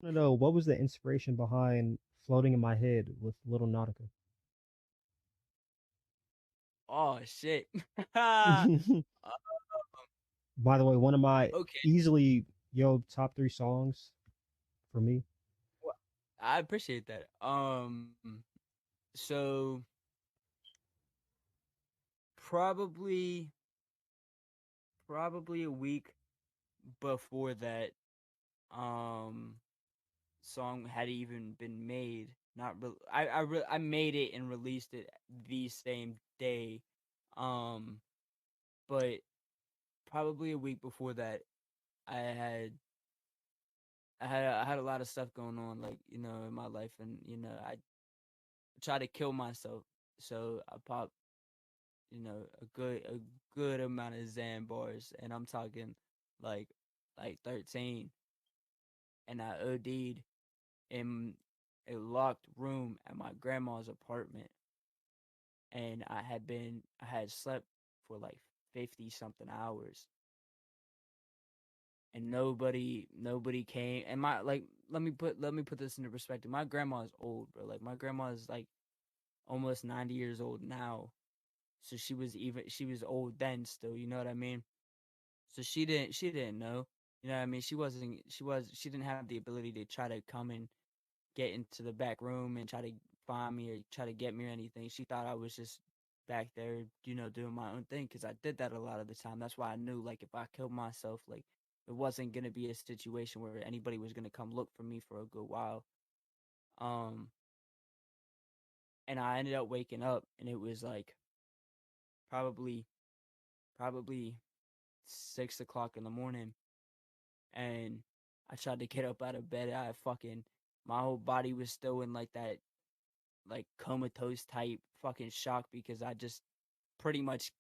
Want to know what was the inspiration behind floating in my head with Little Nautica? Oh shit. Um, By the way, one of my okay. easily top three songs for me. Well, I appreciate that. So probably probably a week before that um song had even been made. Not re- I made it and released it the same day. Um but probably a week before that I had I had a lot of stuff going on, like, in my life, and I tried to kill myself. So I popped, a good amount of Xan bars, and I'm talking like 13, and I OD'd in a locked room at my grandma's apartment, and I had slept for like 50 something hours, and nobody came. And my like let me put this into perspective. My grandma is old, bro. Like, my grandma is like almost 90 years old now. So she was old then still, you know what I mean? So she didn't know. You know what I mean? She didn't have the ability to try to come and get into the back room and try to find me or try to get me or anything. She thought I was just back there, doing my own thing, cuz I did that a lot of the time. That's why I knew, like, if I killed myself, like, it wasn't going to be a situation where anybody was going to come look for me for a good while. Um and I ended up waking up, and it was like probably probably 6 o'clock in the morning, and I tried to get up out of bed. My whole body was still in like that, like, comatose type fucking shock, because I just pretty much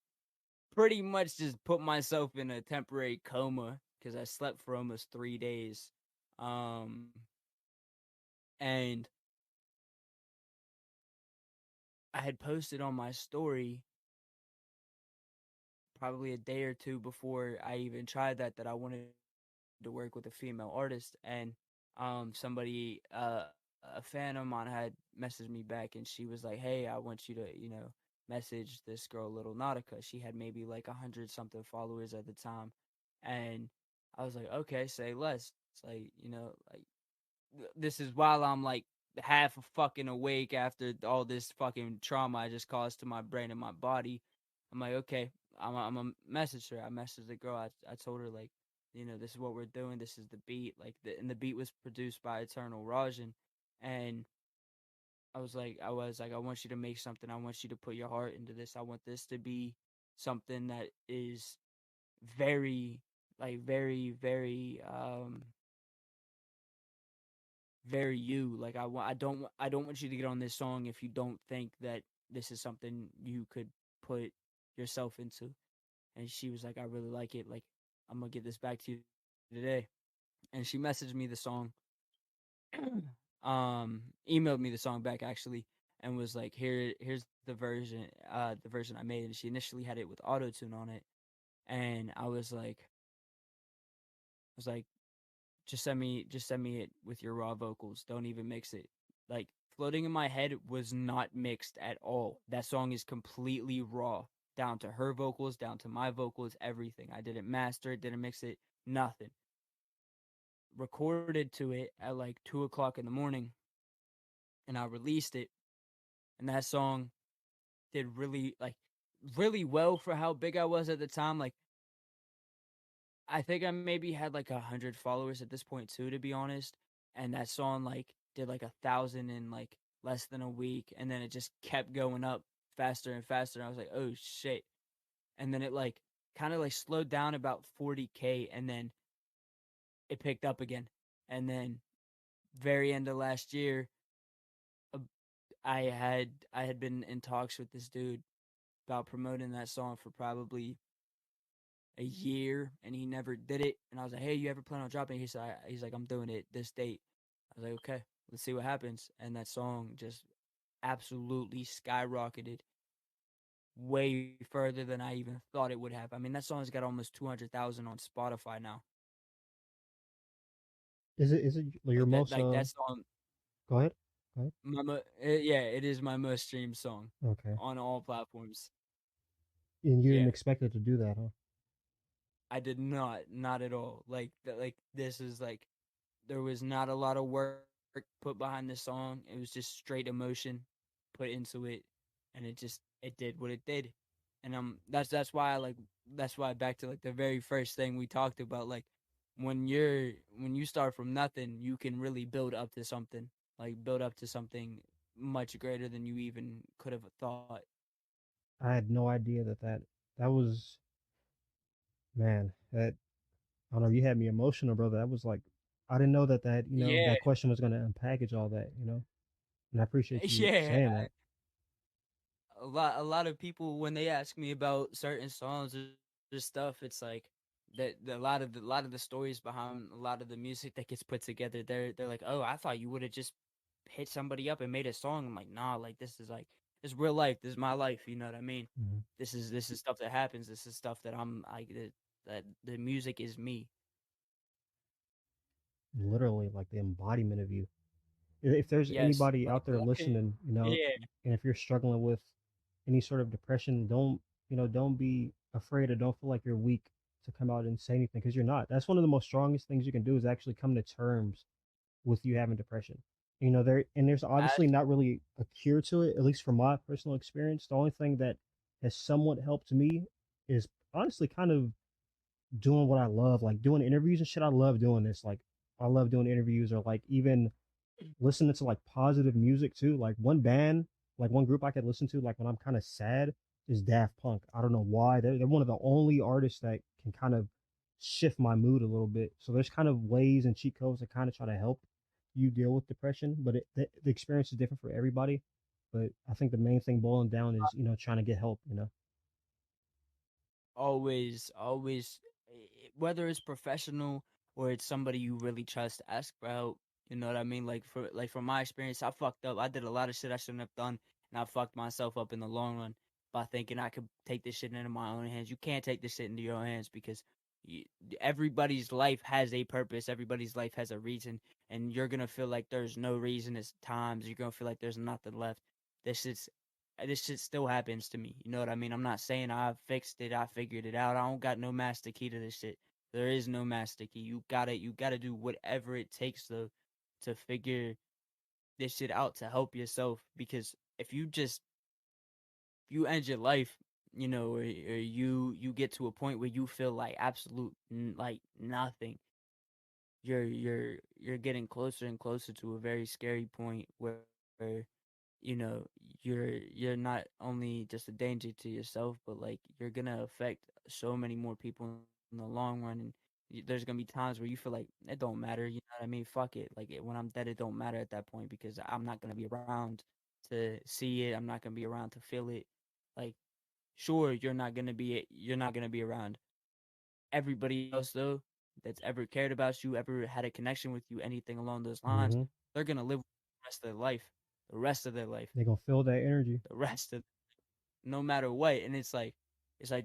pretty much just put myself in a temporary coma because I slept for almost 3 days. Um and I had posted on my story probably a day or two before I even tried that I wanted to work with a female artist, and somebody, a fan of mine, had messaged me back, and she was like, hey, I want you to, message this girl, Little Nautica. She had maybe like 100 something followers at the time, and I was like, okay, say less. It's like, like, this is while I'm like half a fucking awake after all this fucking trauma I just caused to my brain and my body. I'm like, okay, I'm a message her. I messaged the girl. I told her, like, this is what we're doing. This is the beat. Like, and the beat was produced by Eternal Rajan, and I want you to make something. I want you to put your heart into this. I want this to be something that is very, like, very, very, very you. Like, I don't want you to get on this song if you don't think that this is something you could put yourself into. And she was like, I really like it. Like, I'm gonna get this back to you today. And she messaged me the song, emailed me the song back, actually, and was like, here's the version I made. And she initially had it with auto tune on it, and I was like, just send me it with your raw vocals. Don't even mix it. Like, Floating in My Head was not mixed at all. That song is completely raw, down to her vocals, down to my vocals, everything. I didn't master it, didn't mix it, nothing. Recorded to it at like 2 o'clock in the morning, and I released it. And that song did really well for how big I was at the time. Like, I think I maybe had like 100 followers at this point too, to be honest. And that song, like, did like 1,000 in like less than a week, and then it just kept going up faster and faster. And I was like, oh shit! And then it, like, kind of like slowed down about 40K, and then it picked up again. And then very end of last year, uh, I had been in talks with this dude about promoting that song for probably a year, and he never did it. And I was like, hey, you ever plan on dropping it? He's like, I'm doing it this date. I was like, okay, let's see what happens. And that song just absolutely skyrocketed way further than I even thought it would have. I mean, that song's got almost 200,000 on Spotify now. Is it your most Like that song. go ahead. Go ahead. Yeah, it is my most streamed song Okay. on all platforms. And you didn't Yeah, expect it to do that, huh? I did not at all. Like this is like there was not a lot of work put behind the song. It was just straight emotion put into it, and it did what it did. And that's why I like that's why back to like the very first thing we talked about, like when you start from nothing, you can really build up to something, like build up to something much greater than you even could have thought. I had no idea that was, man, that I don't know, you had me emotional, brother. That was like, I didn't know Yeah, that question was gonna unpackage all that. And I appreciate you yeah. saying that. A lot of people when they ask me about certain songs or stuff, it's like that a lot of the stories behind a lot of the music that gets put together. They're like, oh, I thought you would have just hit somebody up and made a song. I'm like, nah, like this is real life. This is my life. You know what I mean? Mhm. This is stuff that happens. This is stuff that I'm like that the music is me. Literally, like the embodiment of you. If there's Yes, anybody out there listening, yeah. and if you're struggling with any sort of depression, don't be afraid or don't feel like you're weak to come out and say anything because you're not. That's one of the most strongest things you can do is actually come to terms with you having depression. There's obviously As not really a cure to it, at least from my personal experience. The only thing that has somewhat helped me is honestly kind of doing what I love, like doing interviews and shit. I love doing this. Like I love doing interviews or like even listening to like positive music too. Like one group I could listen to like when I'm kind of sad is Daft Punk. I don't know why. They're one of the only artists that can kind of shift my mood a little bit. So there's kind of ways and cheat codes that kind of try to help you deal with depression, but the experience is different for everybody. But I think the main thing boiling down is trying to get help. always, whether it's professional or it's somebody you really trust, ask for help. You know what I mean? Like from my experience, I fucked up. I did a lot of shit I shouldn't have done, and I fucked myself up in the long run by thinking I could take this shit into my own hands. You can't take this shit into your own hands because you, everybody's life has a purpose. Everybody's life has a reason, and you're gonna feel like there's no reason. At times you're gonna feel like there's nothing left. This shit's this shit still happens to me. You know what I mean? I'm not saying I fixed it, I figured it out. I don't got no master key to this shit. There is no master key. You gotta do whatever it takes to figure this shit out to help yourself. Because if you end your life, or you get to a point where you feel like absolute like nothing, you're getting closer and closer to a very scary point where you know you're not only just a danger to yourself, but like you're gonna affect so many more people in the long run, and there's gonna be times where you feel like it don't matter. You know what I mean? Fuck it. Like when I'm dead, it don't matter at that point because I'm not gonna be around to see it. I'm not gonna be around to feel it. Like sure, you're not gonna be around everybody else though that's ever cared about you, ever had a connection with you, anything along those lines. Hmm. They're gonna live the rest of their life, the rest of their life, They're gonna feel that energy. the rest of no matter what. And it's like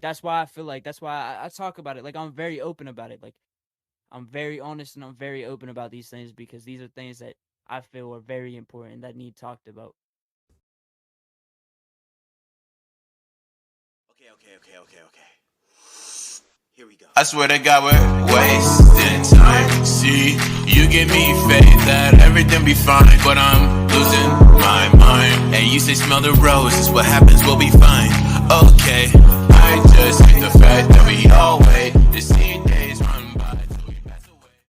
that's why I feel like that's why I talk about it. Like I'm very open about it. Like I'm very honest and I'm very open about these things because these are things that I feel are very important that need talked about. Okay. Here we go. I swear to God we're wasting time. See, you give me faith that everything be fine, but I'm losing my mind. And you say smell the roses, what happens, we'll be fine. Okay, I just hate the fact that